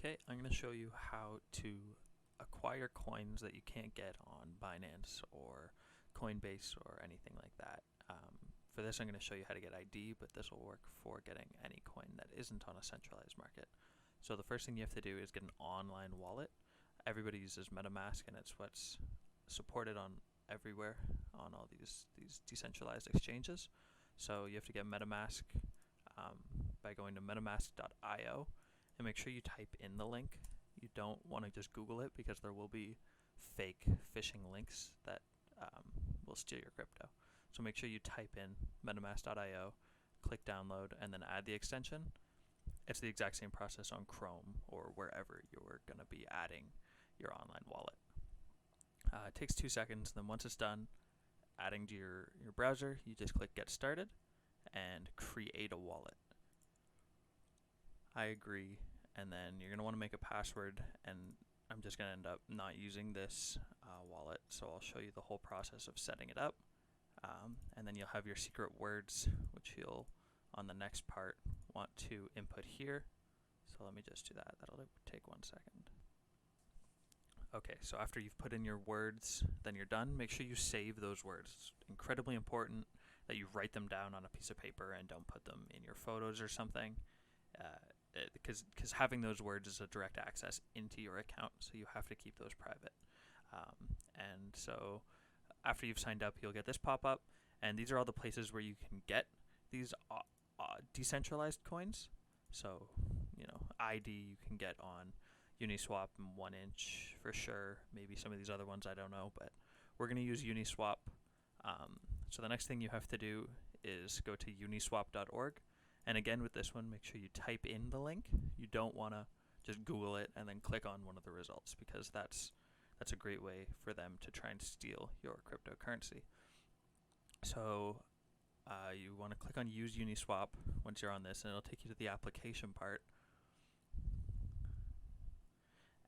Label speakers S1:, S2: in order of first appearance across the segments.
S1: Okay, I'm going to show you how to acquire coins that you can't get on Binance or Coinbase or anything like that. For this, I'm going to show you how to get ID, but this will work for getting any coin that isn't on a centralized market. So the first thing you have to do is get an online wallet. Everybody uses MetaMask, and it's what's supported on everywhere on all these decentralized exchanges. So you have to get MetaMask by going to metamask.io. And make sure you type in the link. You don't want to just Google it, because there will be fake phishing links that will steal your crypto. So make sure you type in metamask.io, click download, and then add the extension. It's the exact same process on Chrome or wherever you're going to be adding your online wallet. It takes 2 seconds. Then once it's done adding to your browser, you just click Get Started and create a wallet. I agree, and then you're going to want to make a password, and I'm just going to end up not using this wallet, so I'll show you the whole process of setting it up, and then you'll have your secret words, which you'll, on the next part, want to input here. So let me just do that. That'll take 1 second. Okay, so after you've put in your words, then you're done. Make sure you save those words. It's incredibly important that you write them down on a piece of paper and don't put them in your photos or something. Because having those words is a direct access into your account, so you have to keep those private. And so after you've signed up, you'll get this pop-up, and these are all the places where you can get these decentralized coins. So, ID you can get on Uniswap and 1inch for sure. Maybe some of these other ones, I don't know, but we're going to use Uniswap. So the next thing you have to do is go to uniswap.org. And again, with this one, make sure you type in the link. You don't want to just Google it and then click on one of the results, because that's a great way for them to try and steal your cryptocurrency. So you want to click on Use Uniswap once you're on this, and it'll take you to the application part.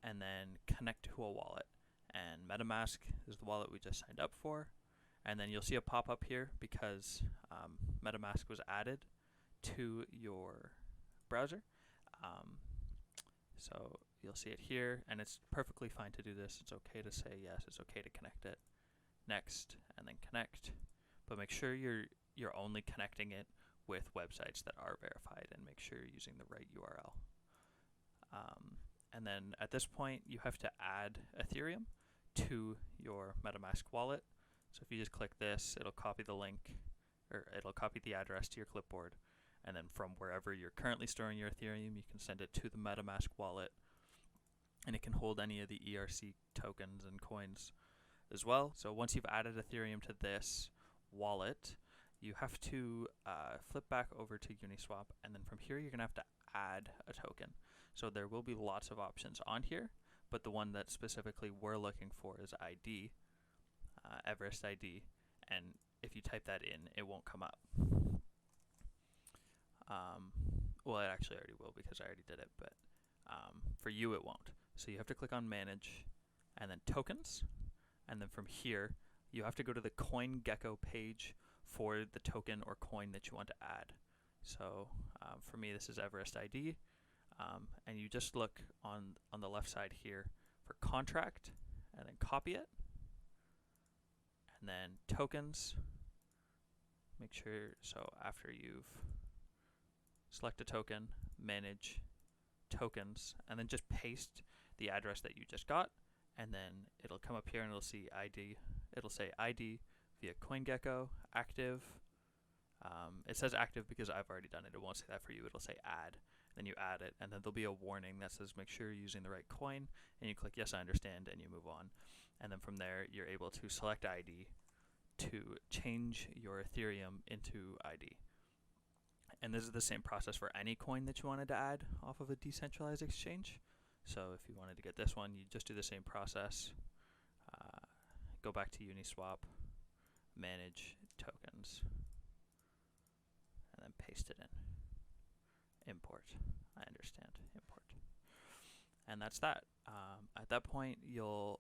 S1: And then connect to a wallet. And MetaMask is the wallet we just signed up for. And then you'll see a pop-up here because MetaMask was added to your browser. So you'll see it here, and it's perfectly fine to do this. It's okay to say yes, it's okay to connect it. Next, and then connect. But make sure you're only connecting it with websites that are verified, and make sure you're using the right URL. And then at this point, you have to add Ethereum to your MetaMask wallet. So if you just click this, it'll copy the link, or it'll copy the address to your clipboard. And then from wherever you're currently storing your Ethereum, you can send it to the MetaMask wallet. And it can hold any of the ERC tokens and coins as well. So once you've added Ethereum to this wallet, you have to flip back over to Uniswap. And then from here, you're going to have to add a token. So there will be lots of options on here, but the one that specifically we're looking for is ID, Everest ID, and if you type that in, it won't come up. Well, it actually already will, because I already did it, but for you it won't. So you have to click on Manage, and then Tokens, and then from here, you have to go to the CoinGecko page for the token or coin that you want to add. So for me, this is Everest ID. And you just look on the left side here for contract, and then copy it, and then tokens. Make sure, so after you've select a token, manage tokens, and then just paste the address that you just got, and then it'll come up here and it'll see ID. It'll say ID via CoinGecko, active. It says active because I've already done it. It won't say that for you. It'll say add. Then you add it, and then there'll be a warning that says make sure you're using the right coin, and you click yes, I understand, and you move on. And then from there, you're able to select ID to change your Ethereum into ID. And this is the same process for any coin that you wanted to add off of a decentralized exchange. So if you wanted to get this one, you just do the same process. Go back to Uniswap, manage tokens, and then paste it in. Import. I understand. Import. And that's that. At that point, you'll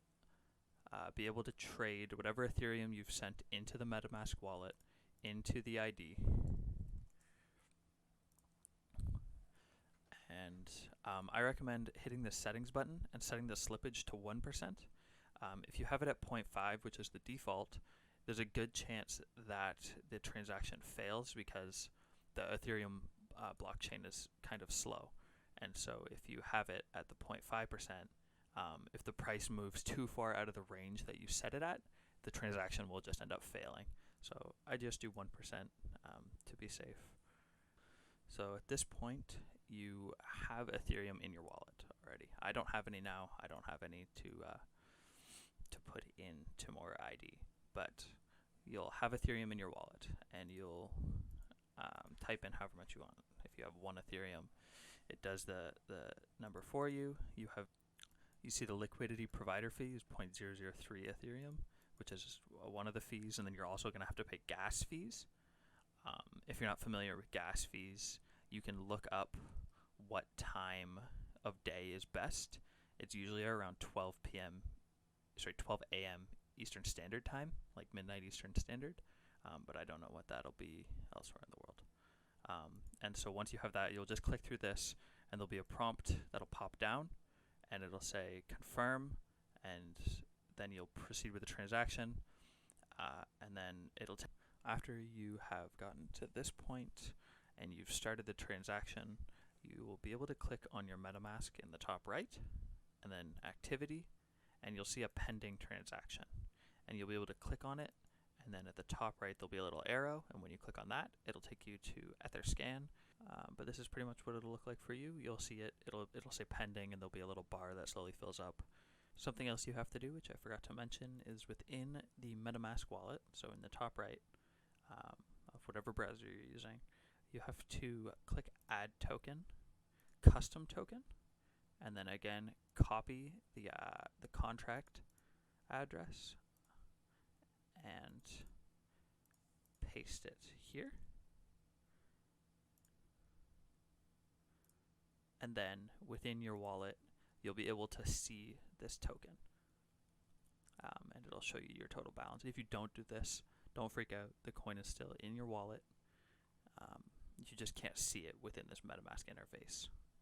S1: be able to trade whatever Ethereum you've sent into the MetaMask wallet into the ID. And and I recommend hitting the settings button and setting the slippage to 1%. If you have it at 0.5, which is the default, there's a good chance that the transaction fails because the Ethereum blockchain is kind of slow. And so if you have it at the 0.5%, if the price moves too far out of the range that you set it at, the transaction will just end up failing. So I just do 1% to be safe. So at this point, you have Ethereum in your wallet already. I don't have any now. I don't have any to put into more ID, but you'll have Ethereum in your wallet, and you'll type in however much you want. If you have 1 Ethereum, it does the number for you. You see the liquidity provider fee is 0.003 Ethereum, which is one of the fees, and then you're also going to have to pay gas fees. If you're not familiar with gas fees, you can look up what time of day is best. It's usually around 12 a.m. Eastern Standard Time, like midnight Eastern Standard, but I don't know what that'll be elsewhere in the world. And so once you have that, you'll just click through this, and there'll be a prompt that'll pop down, and it'll say confirm, and then you'll proceed with the transaction, and then it'll after you have gotten to this point and you've started the transaction, you will be able to click on your MetaMask in the top right, and then activity, and you'll see a pending transaction, and you'll be able to click on it, and then at the top right there'll be a little arrow, and when you click on that, it'll take you to Etherscan. But this is pretty much what it'll look like for you. You'll see it'll say pending, and there'll be a little bar that slowly fills up. Something else you have to do, which I forgot to mention, is within the MetaMask wallet, so in the top right of whatever browser you're using, you have to click Add Token, Custom Token, and then again copy the contract address and paste it here. And then within your wallet, you'll be able to see this token, and it'll show you your total balance. If you don't do this, don't freak out. The coin is still in your wallet. You just can't see it within this MetaMask interface.